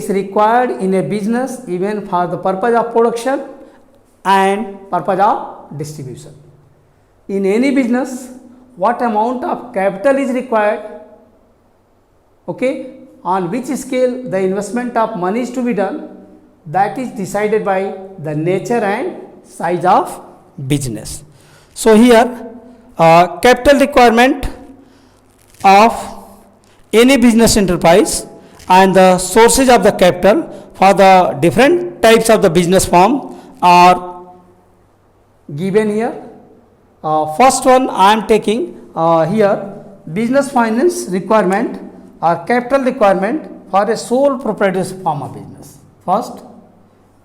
is required in a business even for the purpose of production and purpose of distribution. In any business, what amount of capital is required, okay, on which scale the investment of money is to be done, that is decided by the nature and size of business. So here capital requirement of any business enterprise and the sources of the capital for the different types of the business firm are given here. First one I am taking here, business finance requirement or capital requirement for a sole proprietorship form of business. First,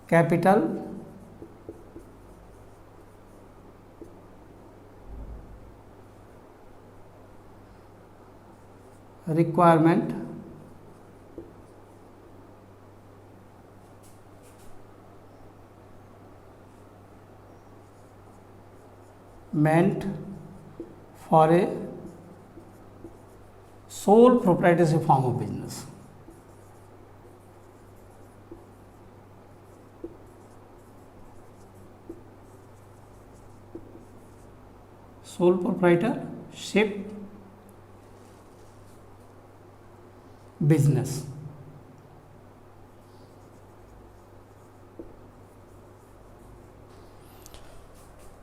capital requirement meant for a sole proprietorship form of business. Sole proprietorship business.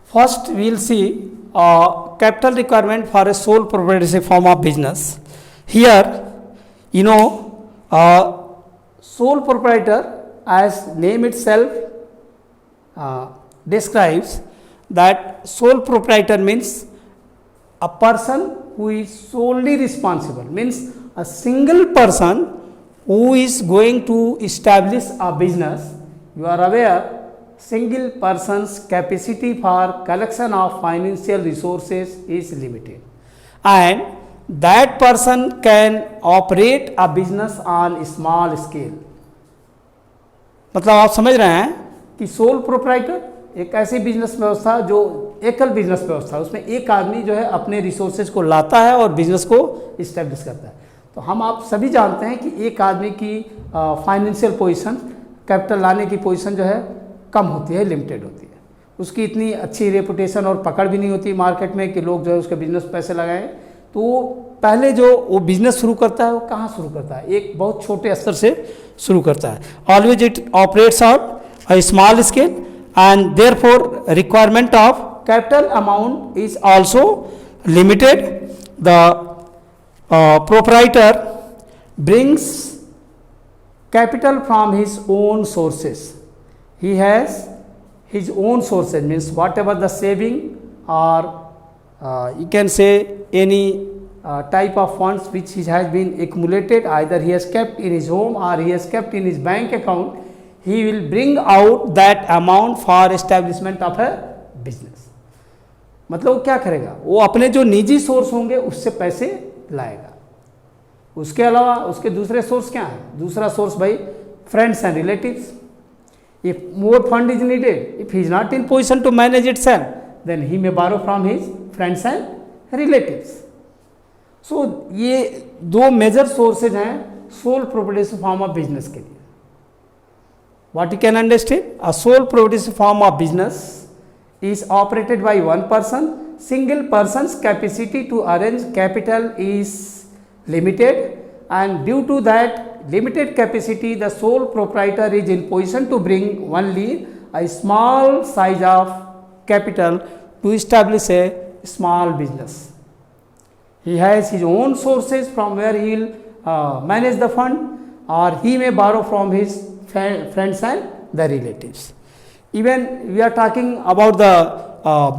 First, we will see capital requirement for a sole proprietorship form of business. Here, sole proprietor, as name itself describes, that sole proprietor means a person who is solely responsible, means a single person who is going to establish a business. You are aware, single person's capacity for collection of financial resources is limited, and that person can operate a business on small scale. मतलब आप समझ रहे हैं कि sole proprietor एक ऐसी business व्यवस्था जो एकल बिजनेस व्यवस्था, उसमें एक आदमी जो है अपने रिसोर्सेज को लाता है और बिजनेस को इस्टेब्लिश करता है. तो हम आप सभी जानते हैं कि एक आदमी की फाइनेंशियल पोजीशन, कैपिटल लाने की पोजीशन जो है कम होती है, लिमिटेड होती है. उसकी इतनी अच्छी रेपुटेशन और पकड़ भी नहीं होती मार्केट में कि लोग जो है उसके बिजनेस पैसे लगाएं. तो पहले जो वो बिजनेस शुरू करता है वो कहाँ शुरू करता है, एक बहुत छोटे स्तर से शुरू करता है. Always it operates on a small scale and therefore requirement of capital amount is also limited. The proprietor brings capital from his own sources. He has his own sources, means whatever the saving or you can say any type of funds which he has been accumulated, either he has kept in his home or he has kept in his bank account, he will bring out that amount for establishment of a business. मतलब वो क्या करेगा, वो अपने जो निजी source होंगे उससे पैसे लाएगा. उसके अलावा उसके दूसरे सोर्स क्या है, दूसरा सोर्स भाई friends and relatives. If more fund is needed, if he is not in position to manage itself, then he may borrow from his friends and relatives. So ये दो मेजर सोर्सेज हैं sole proprietorship form of business के लिए. What you can understand? A sole proprietorship form of business is operated by one person. Single person's capacity to arrange capital is limited, and due to that limited capacity, the sole proprietor is in position to bring only a small size of capital to establish a small business. He has his own sources from where he will manage the fund, or he may borrow from his friends and the relatives. Even we are talking about the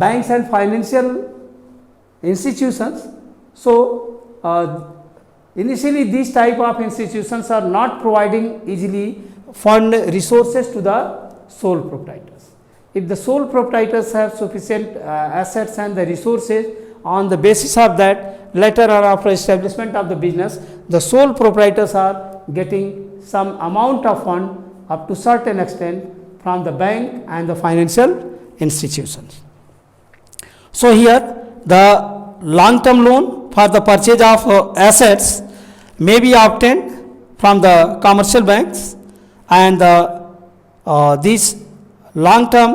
banks and financial institutions. So initially these type of institutions are not providing easily fund resources to the sole proprietors. If the sole proprietors have sufficient assets and the resources, on the basis of that, later on after establishment of the business, the sole proprietors are getting some amount of fund up to certain extent from the bank and the financial institutions. So here the long term loan for the purchase of assets may be obtained from the commercial banks, and these long term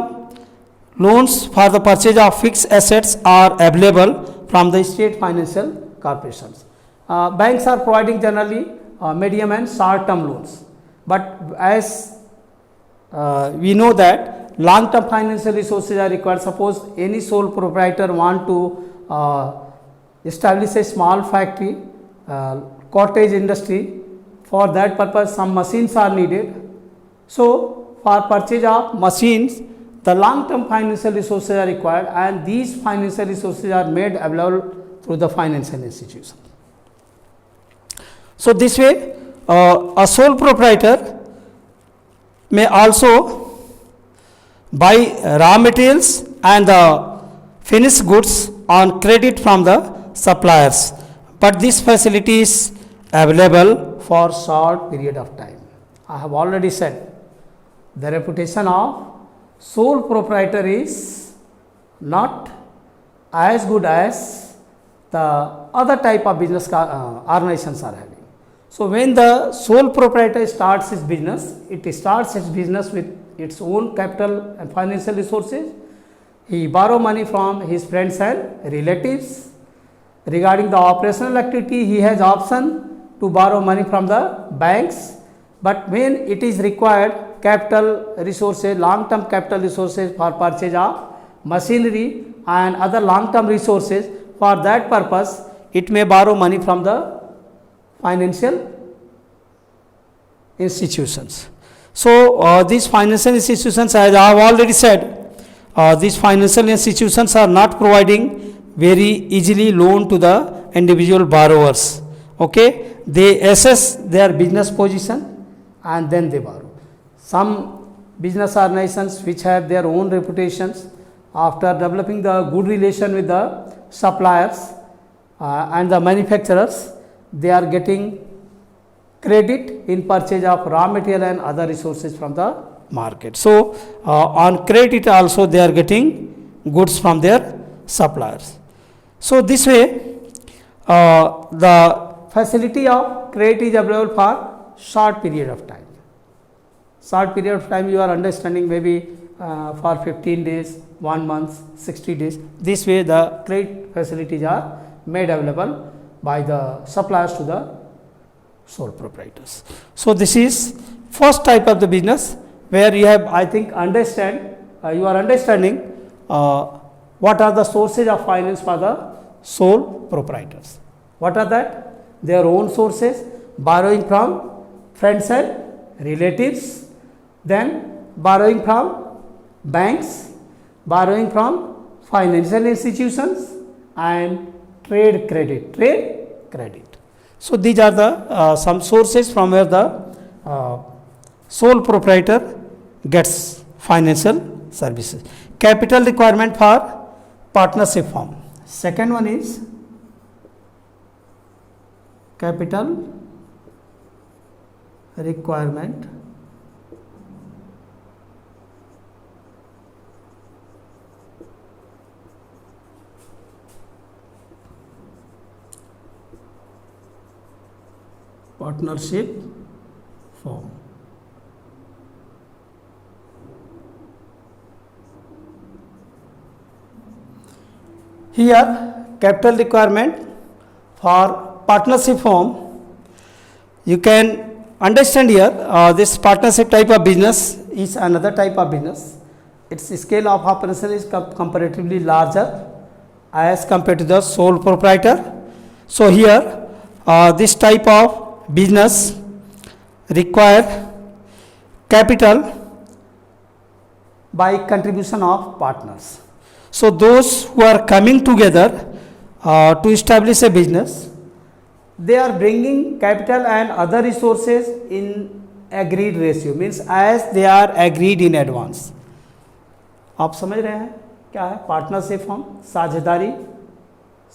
loans for the purchase of fixed assets are available from the state financial corporations. Banks are providing generally medium and short term loans, but as we know that long term financial resources are required. Suppose any sole proprietor want to establish a small factory, cottage industry. For that purpose some machines are needed. So for purchase of machines the long term financial resources are required, and these financial resources are made available through the financial institution. So this way a sole proprietor may also buy raw materials and the finished goods on credit from the suppliers, but this facility is available for short period of time. I have already said the reputation of sole proprietor is not as good as the other type of business organizations are having. So when the sole proprietor starts his business, it starts his business with its own capital and financial resources. He borrow money from his friends and relatives. Regarding the operational activity, he has option to borrow money from the banks, but when it is required capital resources, long term capital resources for purchase of machinery and other long term resources, for that purpose it may borrow money from the financial institutions. So these financial institutions, as I have already said, these financial institutions are not providing very easily loan to the individual borrowers. Okay, they assess their business position and then they borrow. Some business organizations which have their own reputations, after developing the good relation with the suppliers and the manufacturers, they are getting credit in purchase of raw material and other resources from the market. So on credit also they are getting goods from their suppliers. So this way the facility of credit is available for short period of time. Short period of time you are understanding, maybe for 15 days, 1 month, 60 days. This way the credit facilities are made available by the suppliers to the sole proprietors. So this is first type of the business where you have, I think, you are understanding what are the sources of finance for the sole proprietors. What are that? Their own sources, borrowing from friends and relatives, then borrowing from banks, borrowing from financial institutions, and trade credit. So these are the some sources from where the sole proprietor gets financial services. Capital requirement for partnership firm. Second one is capital requirement partnership firm. Here capital requirement for partnership firm, you can understand here this partnership type of business is another type of business. Its scale of operation is comparatively larger as compared to the sole proprietor. So here this type of business require capital by contribution of partners. So those who are coming together to establish a business, they are bringing capital and other resources in agreed ratio, means as they are agreed in advance. आप समझ रहे हैं क्या है partnership form?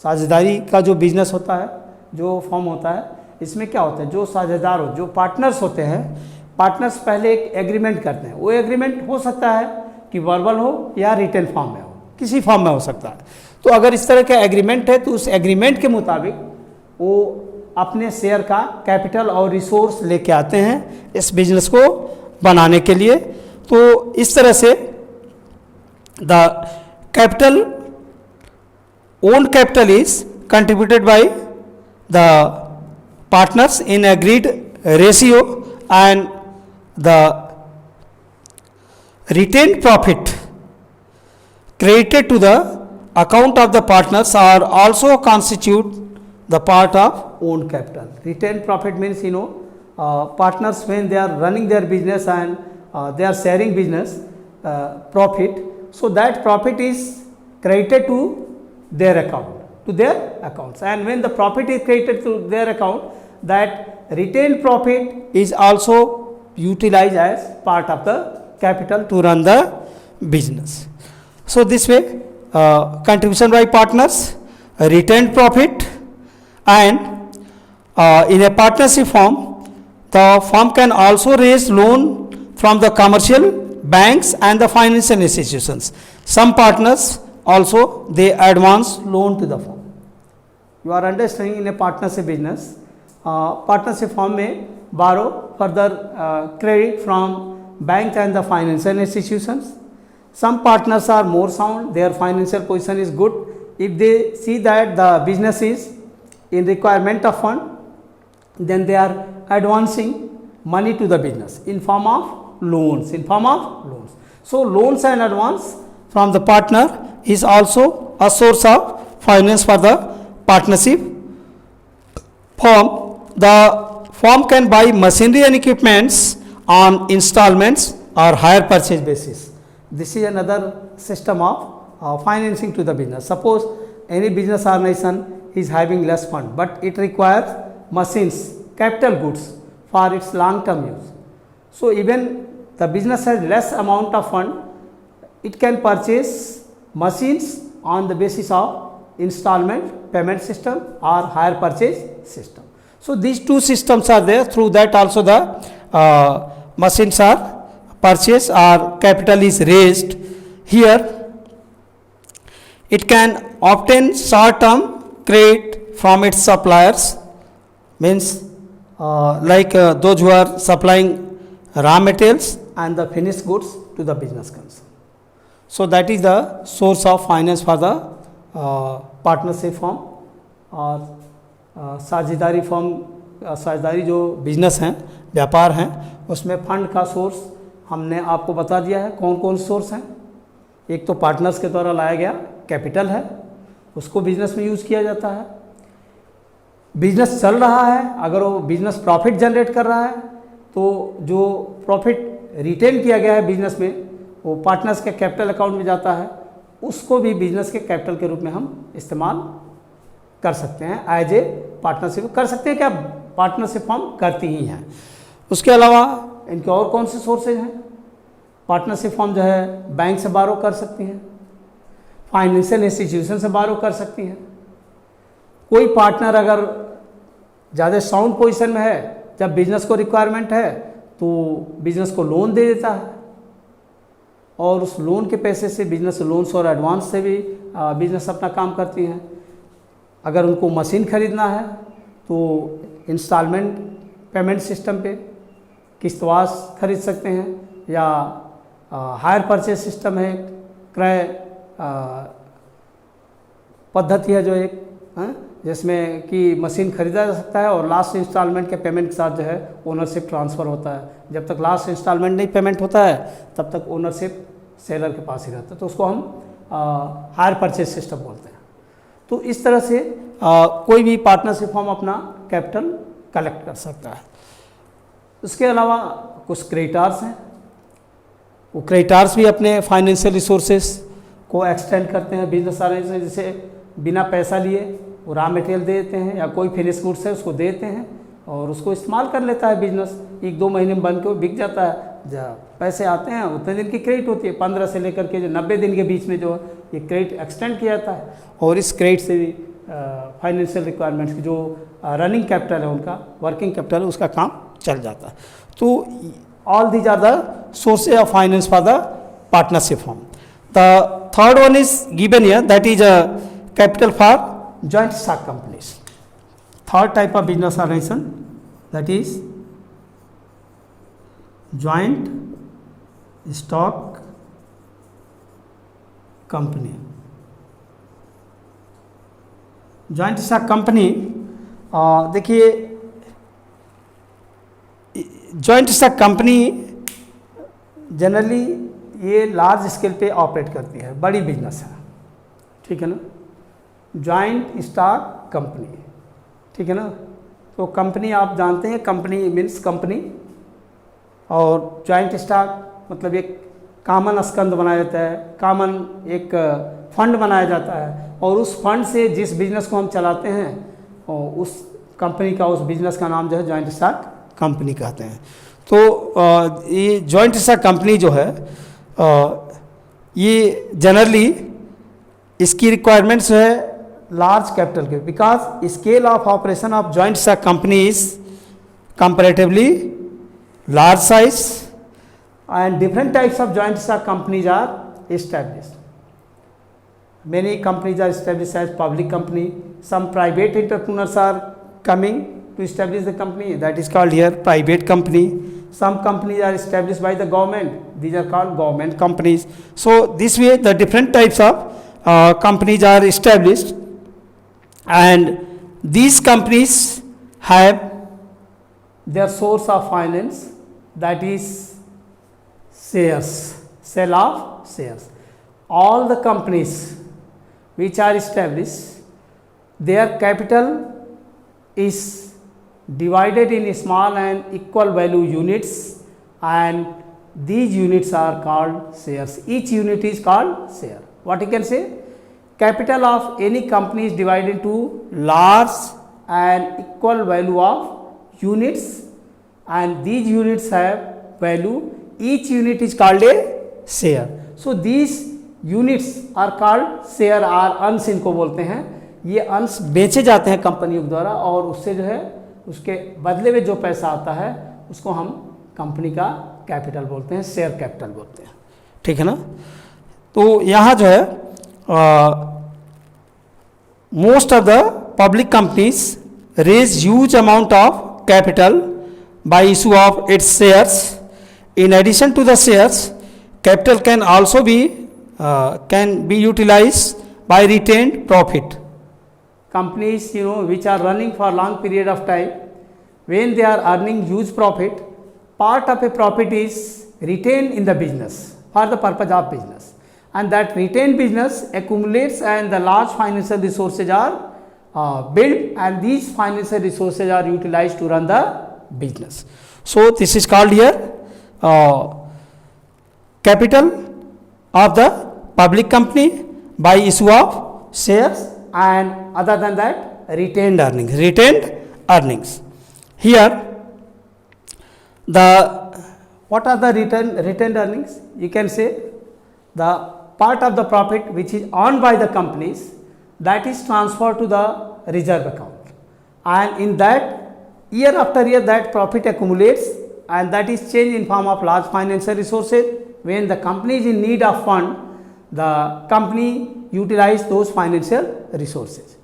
साझेदारी का जो business होता है, जो फॉर्म होता है, इसमें क्या होता है, जो साझेदार हो, जो पार्टनर्स होते हैं, पार्टनर्स पहले एक एग्रीमेंट करते हैं. वो एग्रीमेंट हो सकता है कि वर्बल हो या रिटन फॉर्म में हो, किसी फॉर्म में हो सकता है. तो अगर इस तरह का एग्रीमेंट है तो उस एग्रीमेंट के मुताबिक वो अपने शेयर का कैपिटल और रिसोर्स लेके आते हैं, इस बिजनेस को बनाने के लिए। तो इस तरह से the capital, own capital is contributed by the partners in agreed ratio, and the retained profit credited to the account of the partners are also constitute the part of own capital. Retained profit means, partners when they are running their business and they are sharing business profit, so that profit is credited to their accounts, and when the profit is credited to their account, that retained profit is also utilized as part of the capital to run the business. So this way, contribution by partners, retained profit, and in a partnership firm, the firm can also raise loan from the commercial banks and the financial institutions. Some partners also they advance loan to the firm. You are understanding, in a partnership business, partnership firm may borrow further credit from banks and the financial institutions. Some partners are more sound, their financial position is good. If they see that the business is in requirement of fund, then they are advancing money to the business in form of loans. So loans and advance from the partner is also a source of finance for the partnership firm. The firm can buy machinery and equipments on installments or hire purchase basis. This is another system of financing to the business. Suppose any business organization is having less fund, but it requires machines, capital goods for its long term use. So even the business has less amount of fund, it can purchase machines on the basis of installment payment system or hire purchase system. So these two systems are there, through that also the machines are purchased or capital is raised. Here it can obtain short term credit from its suppliers, means those who are supplying raw materials and the finished goods to the business concern. So that is the source of finance for the partnership firm और साझेदारी firm, साझेदारी जो business हैं, व्यापार हैं, उसमें fund का source हमने आपको बता दिया है कौन कौन सोर्स हैं। एक तो पार्टनर्स के द्वारा लाया गया कैपिटल है, उसको बिजनेस में यूज़ किया जाता है। बिजनेस चल रहा है, अगर वो बिजनेस प्रॉफिट जनरेट कर रहा है तो जो प्रॉफिट रिटेन किया गया है बिजनेस में, वो पार्टनर्स के कैपिटल अकाउंट में जाता है, उसको भी बिजनेस के कैपिटल के रूप में हम इस्तेमाल कर सकते हैं, एज ए पार्टनरशिप कर सकते हैं। क्या पार्टनरशिप फर्म करती ही हैं। उसके अलावा इनके और कौन से सोर्सेज हैं? पार्टनरशिप फर्म जो है बैंक से बारो कर सकती हैं, फाइनेंशियल इंस्टीट्यूशन से बारो कर सकती हैं। कोई पार्टनर अगर ज़्यादा साउंड पोजीशन में है, जब बिजनेस को रिक्वायरमेंट है तो बिजनेस को लोन दे देता है, और उस लोन के पैसे से बिजनेस लोन्स और एडवांस से भी बिजनेस अपना काम करती हैं। अगर उनको मशीन खरीदना है तो इंस्टॉलमेंट पेमेंट सिस्टम पे किस्तवास खरीद सकते हैं, या हायर परचेज सिस्टम है, क्रय पद्धति है जो एक जिसमें कि मशीन खरीदा जा सकता है और लास्ट इंस्टॉलमेंट के पेमेंट के साथ जो है ओनरशिप ट्रांसफ़र होता है। जब तक लास्ट इंस्टॉलमेंट नहीं पेमेंट होता है तब तक ओनरशिप सेलर के पास ही रहता है, तो उसको हम हायर परचेज सिस्टम बोलते हैं। तो इस तरह से कोई भी पार्टनरशिप फर्म अपना कैपिटल कलेक्ट कर सकता है। उसके अलावा कुछ क्रेडिटार्स हैं, वो क्रेडिटार्स भी अपने फाइनेंशियल रिसोर्सेस को एक्सटेंड करते हैं बिजनेस ऑर्गेनाइजेशन, जैसे बिना पैसा लिए वो रॉ मटेरियल दे देते हैं या कोई फिनिश गुड्स है उसको देते हैं और उसको इस्तेमाल कर लेता है बिजनेस। 1-2 महीने में बन के वो बिक जाता है, जब पैसे आते हैं उतने दिन की क्रेडिट होती है, 15 से लेकर के जो 90 दिन के बीच में जो ये क्रेडिट एक्सटेंड किया जाता है, और इस क्रेडिट से भी फाइनेंशियल रिक्वायरमेंट्स की जो रनिंग कैपिटल है उनका, वर्किंग कैपिटल है, उसका काम चल जाता है। तो all these are the sources of finance for the partnership firm. The third one is given here, that is a capital for joint stock companies. Third type of business organization, that is joint stock company. Joint stock company, देखिए joint stock company generally ये large scale पे operate करती है, बड़ी business है, ठीक है ना। जॉइंट स्टॉक कंपनी, ठीक है ना। तो कंपनी आप जानते हैं, कंपनी मीन्स कंपनी, और जॉइंट स्टॉक मतलब एक कॉमन स्कंद बनाया जाता है, कॉमन एक फंड बनाया जाता है, और उस फंड से जिस बिजनेस को हम चलाते हैं और उस कंपनी का, उस बिजनेस का नाम जो है जॉइंट स्टॉक कंपनी कहते हैं। तो ये जॉइंट स्टॉक कंपनी जो है ये जनरली इसकी रिक्वायरमेंट्स जो है लार्ज कैपिटल के, because scale of operation of joint stock company is comparatively large size and different types of joint stock companies are established. Many companies are established as public company. Some private entrepreneurs are coming to establish the company, that is called here private company. Some companies are established by the government, these are called government companies. So this way the different types of companies are established, and these companies have their source of finance, that is shares, sale of shares. All the companies which are established, their capital is divided in small and equal value units, and these units are called shares. Each unit is called share. What you can say? Capital of any company is divided into large and equal value of units, and these units have value. Each unit is called a share. So these units are called share, or अंश इनको बोलते हैं। ये अंश बेचे जाते हैं कंपनियों के द्वारा, और उससे जो है उसके बदले में जो पैसा आता है उसको हम कंपनी का कैपिटल बोलते हैं, शेयर कैपिटल बोलते हैं, ठीक है ना। तो यहाँ जो है most of the public companies raise huge amount of capital by issue of its shares. In addition to the shares, capital can also be utilized by retained profit. Companies, you know, which are running for long period of time, when they are earning huge profit, part of a profit is retained in the business for the purpose of business, and that retained business accumulates, and the large financial resources are built, and these financial resources are utilized to run the business. So this is called here capital of the public company by issue of shares, and other than that retained earnings. Here the what are the retained earnings? You can say the part of the profit which is earned by the companies, that is transferred to the reserve account, and in that year after year that profit accumulates, and that is changed in form of large financial resources. When the company is in need of fund, the company utilize those financial resources.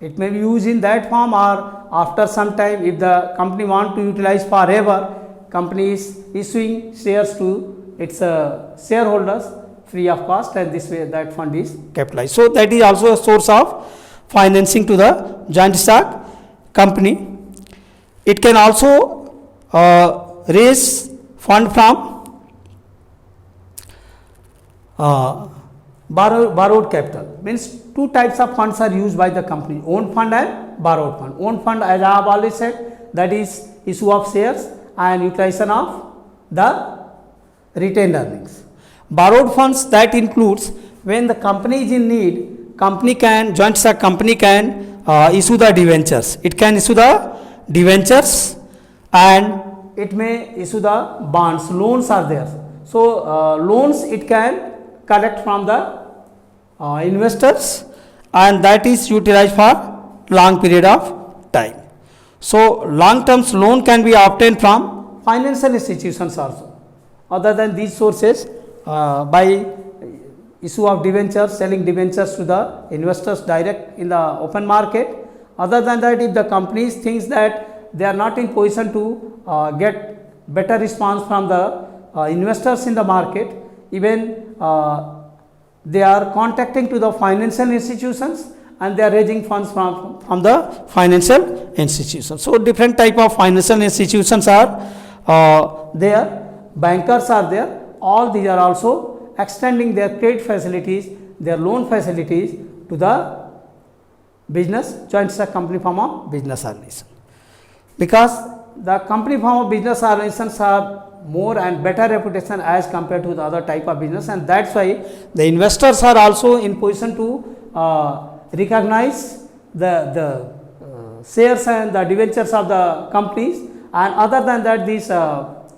It may be used in that form, or after some time if the company want to utilize forever, company is issuing shares to its shareholders free of cost, and this way that fund is capitalized. So that is also a source of financing to the joint stock company. It can also raise fund from borrowed capital. Means two types of funds are used by the company: own fund and borrowed fund. Own fund, as I have always said, that is issue of shares and utilization of the retained earnings. Borrowed funds, that includes when the company is in need, joint stock company can issue the debentures. It can issue the debentures, and it may issue the bonds. Loans are there. So loans it can collect from the investors, and that is utilized for long period of time. So long term loan can be obtained from financial institutions also. Other than these sources, by issue of debentures, selling debentures to the investors direct in the open market. Other than that, if the companies thinks that they are not in position to get better response from the investors in the market. Even they are contacting to the financial institutions and they are raising funds from the financial institutions. So different type of financial institutions are there, bankers are there, all these are also extending their credit facilities, their loan facilities to the business joint stock company form of business organization. Because the company form of business organizations have more and better reputation as compared to the other type of business, and that's why the investors are also in position to recognize the shares and the debentures of the companies. And other than that, these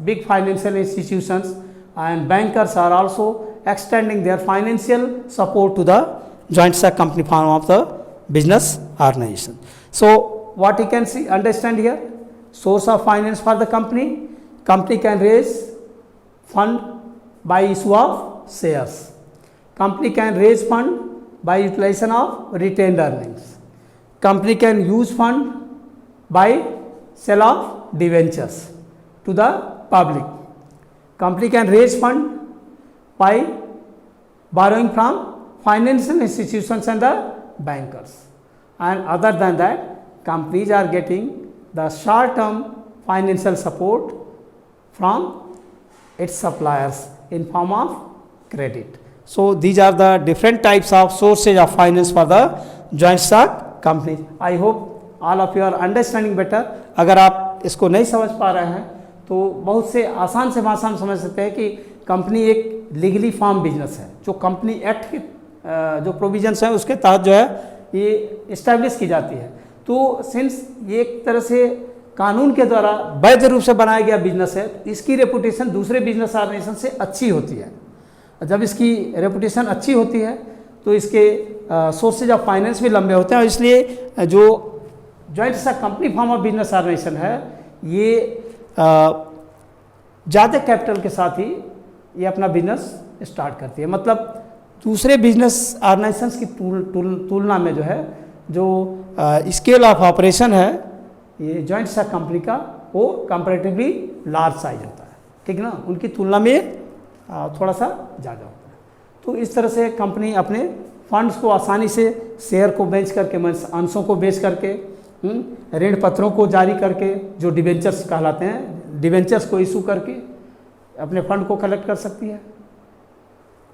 big financial institutions and bankers are also extending their financial support to the joint stock company form of the business organization. So what you can see, understand here, source of finance for the company. Company can raise fund by issue of shares. Company can raise fund by utilization of retained earnings. Company can use fund by sale of debentures to the public. Company can raise fund by borrowing from financial institutions and the bankers. And other than that, companies are getting the short term financial support from its suppliers in form of credit. So these are the different types of sources of finance for the joint stock companies. I hope all of you are understanding better. अगर आप इसको नहीं समझ पा रहे हैं तो बहुत से आसान से आसान समझ सकते हैं कि कंपनी एक लीगली फॉर्म बिजनेस है, जो कंपनी एक्ट के जो प्रोविजंस हैं उसके तहत जो है ये इस्टेब्लिश की जाती है. तो सिंस ये एक तरह से कानून के द्वारा वैध रूप से बनाया गया बिजनेस है, इसकी रेपुटेशन दूसरे बिजनेस ऑर्गेनाइजेशन से अच्छी होती है. जब इसकी रेपुटेशन अच्छी होती है तो इसके सोर्सेज ऑफ फाइनेंस भी लंबे होते हैं. और इसलिए जो joint stock company form of business organisation है ये ज़्यादा कैपिटल के साथ ही ये अपना बिजनेस स्टार्ट करती है. मतलब दूसरे बिजनेस ऑर्गेनाइजेशंस की तुलना में जो है जो स्केल ऑफ ऑपरेशन है ये जॉइंट स्टॉक कंपनी का वो कंपैरेटिवली लार्ज साइज होता है, ठीक ना, उनकी तुलना में थोड़ा सा ज़्यादा होता है. तो इस तरह से कंपनी अपने फंड्स को आसानी से शेयर को बेच करके, अंशों को बेच करके, ऋण पत्रों को जारी करके, जो डिबेंचर्स कहलाते हैं, डिबेंचर्स को इशू करके अपने फंड को कलेक्ट कर सकती है.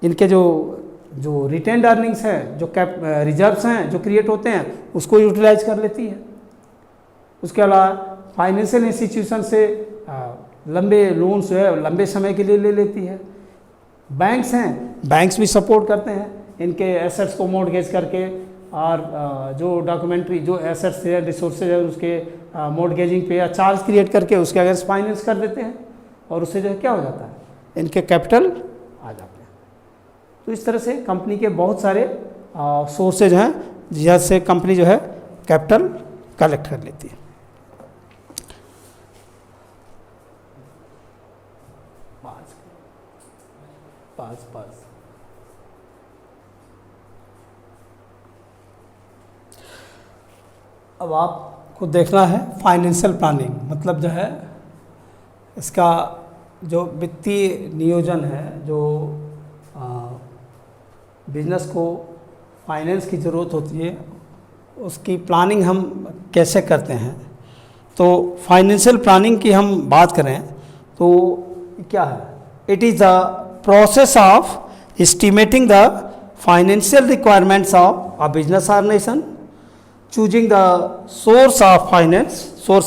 इनके जो रिटेन्ड अर्निंग्स हैं, जो रिजर्व्स हैं जो क्रिएट होते हैं उसको यूटिलाइज कर लेती है. उसके अलावा फाइनेंशियल इंस्टीट्यूशन से लंबे लोन्स जो है लंबे समय के लिए ले लेती है. बैंक्स हैं, बैंक्स भी सपोर्ट करते हैं इनके एसेट्स को मॉर्गेज करके, और जो डॉक्यूमेंट्री जो एसेट्स है, रिसोर्सेज है, उसके मॉर्गेजिंग पे या चार्ज क्रिएट करके उसके अगेंस्ट फाइनेंस कर देते हैं और उससे जो है क्या हो जाता है, इनके कैपिटल आ जाते हैं. तो इस तरह से कंपनी के बहुत सारे सोर्सेज हैं जिससे कंपनी जो है कैपिटल कलेक्ट कर लेती है. पास अब आपको देखना है फाइनेंशियल प्लानिंग, मतलब जो है इसका जो वित्तीय नियोजन है, जो बिजनेस को फाइनेंस की ज़रूरत होती है उसकी प्लानिंग हम कैसे करते हैं. तो फाइनेंशियल प्लानिंग की हम बात करें तो क्या है, it is the process of estimating the financial requirements of a business organization, choosing the source of finance for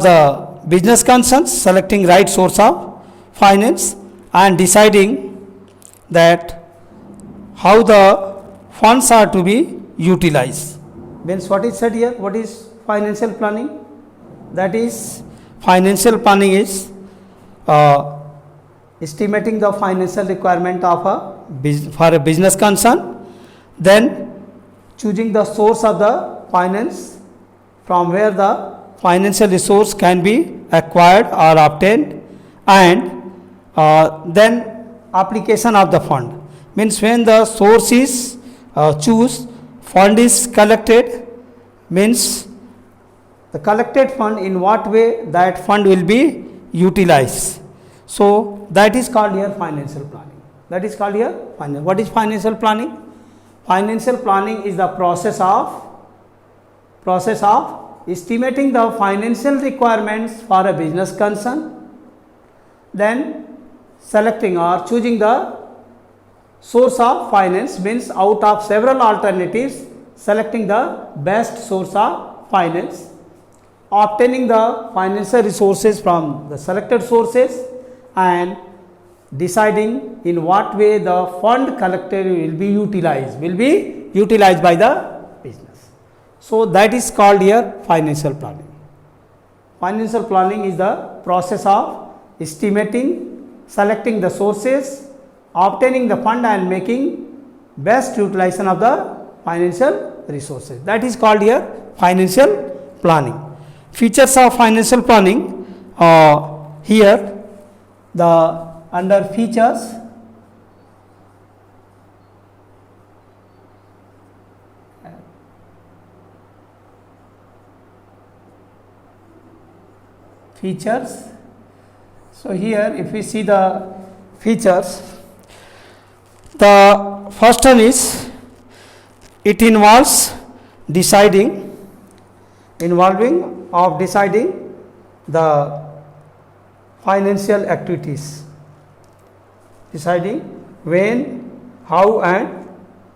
the business concerns, selecting right source of finance and deciding that how the funds are to be utilized. Means what is said here, what is financial planning? That is, financial planning is estimating the financial requirement of for a business concern, then choosing the source of the finance from where the financial resource can be acquired or obtained, and then application of the fund. Means when the source is choose, fund is collected, means the collected fund, in what way that fund will be utilized. So that is called here financial planning. That is called here financial. What is financial planning? Financial planning is the process of estimating the financial requirements for a business concern, then selecting or choosing the source of finance, means out of several alternatives selecting the best source of finance, obtaining the financial resources from the selected sources, and deciding in what way the fund collected will be utilized by the business. So that is called here financial planning. Financial planning is the process of estimating, selecting the sources, obtaining the fund and making best utilization of the financial resources. That is called here financial planning. Features of financial planning, here the under features, so here if we see the features, the first one is it involving the financial activities, deciding when, how and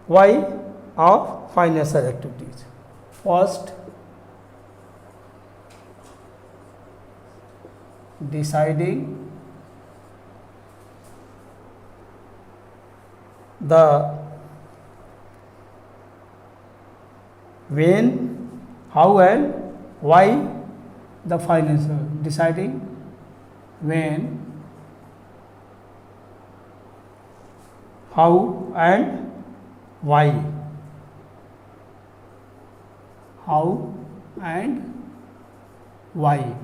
why of financial activities. First, deciding the when, how and why the financial, deciding when, how and why, how and why.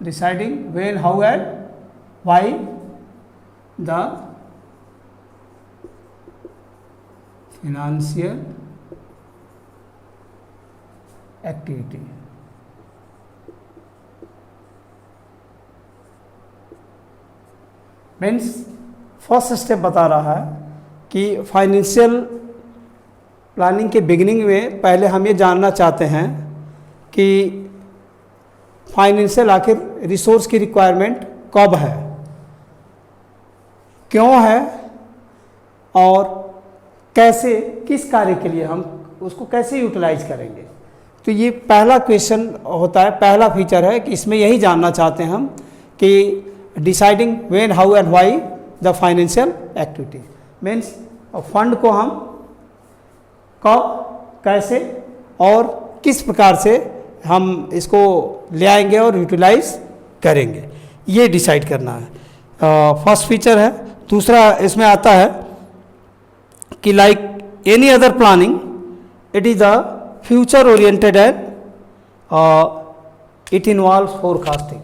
Deciding when, how and why the financial activity. Means first step बता रहा है कि financial planning के beginning में पहले हम ये जानना चाहते हैं कि फाइनेंशियल आखिर रिसोर्स की रिक्वायरमेंट कब है, क्यों है और कैसे, किस कार्य के लिए हम उसको कैसे यूटिलाइज करेंगे। तो ये पहला क्वेश्चन होता है, पहला फीचर है कि इसमें यही जानना चाहते हैं हम कि deciding when, how and why the financial activity, means fund को हम कब, कैसे और किस प्रकार से हम इसको ले आएंगे और यूटिलाइज करेंगे, ये डिसाइड करना है। फर्स्ट फीचर है। दूसरा इसमें आता है कि like any other planning it is the future oriented and it involves forecasting.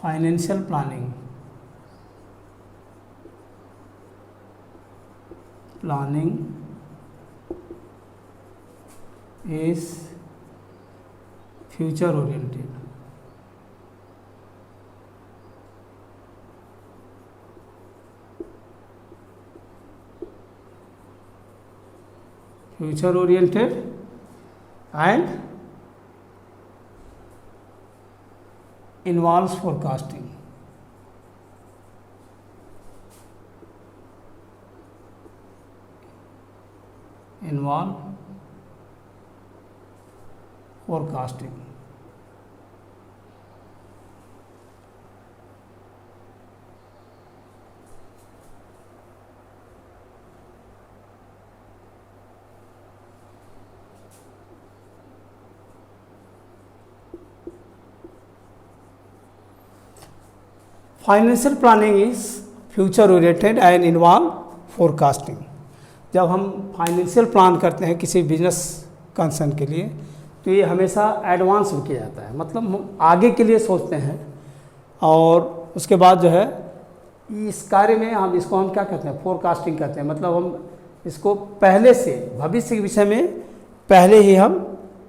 Financial planning is future oriented. Future oriented and involves forecasting. Involve forecasting. Financial planning is future oriented and involve forecasting. जब हम financial plan करते हैं किसी business concern के लिए, तो ये हमेशा एडवांस में किया जाता है, मतलब हम आगे के लिए सोचते हैं। और उसके बाद जो है इस कार्य में हम इसको हम क्या कहते हैं, फोरकास्टिंग कहते हैं। मतलब हम इसको पहले से भविष्य के विषय में पहले ही हम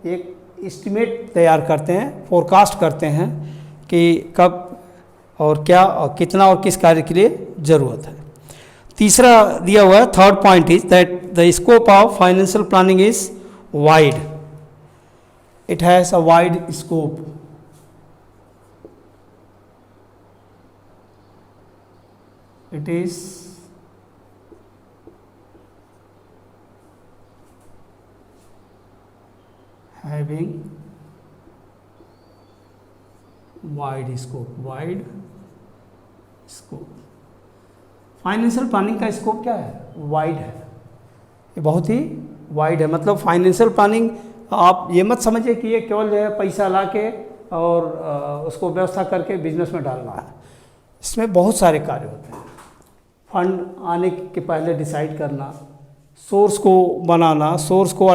एक एस्टिमेट तैयार करते हैं, फोरकास्ट करते हैं कि कब और क्या और कितना और किस कार्य के लिए ज़रूरत है। तीसरा दिया हुआ है, third point is that the scope of financial planning is wide, it has a wide scope. It is having wide scope। Financial planning का स्कोप क्या है, वाइड है, ये बहुत ही वाइड है। मतलब फाइनेंशियल प्लानिंग आप ये मत समझिए कि ये केवल जो है पैसा ला के और उसको व्यवस्था करके बिजनेस में डालना है। इसमें बहुत सारे कार्य होते हैं। फंड आने के पहले डिसाइड करना, सोर्स को बनाना, सोर्स को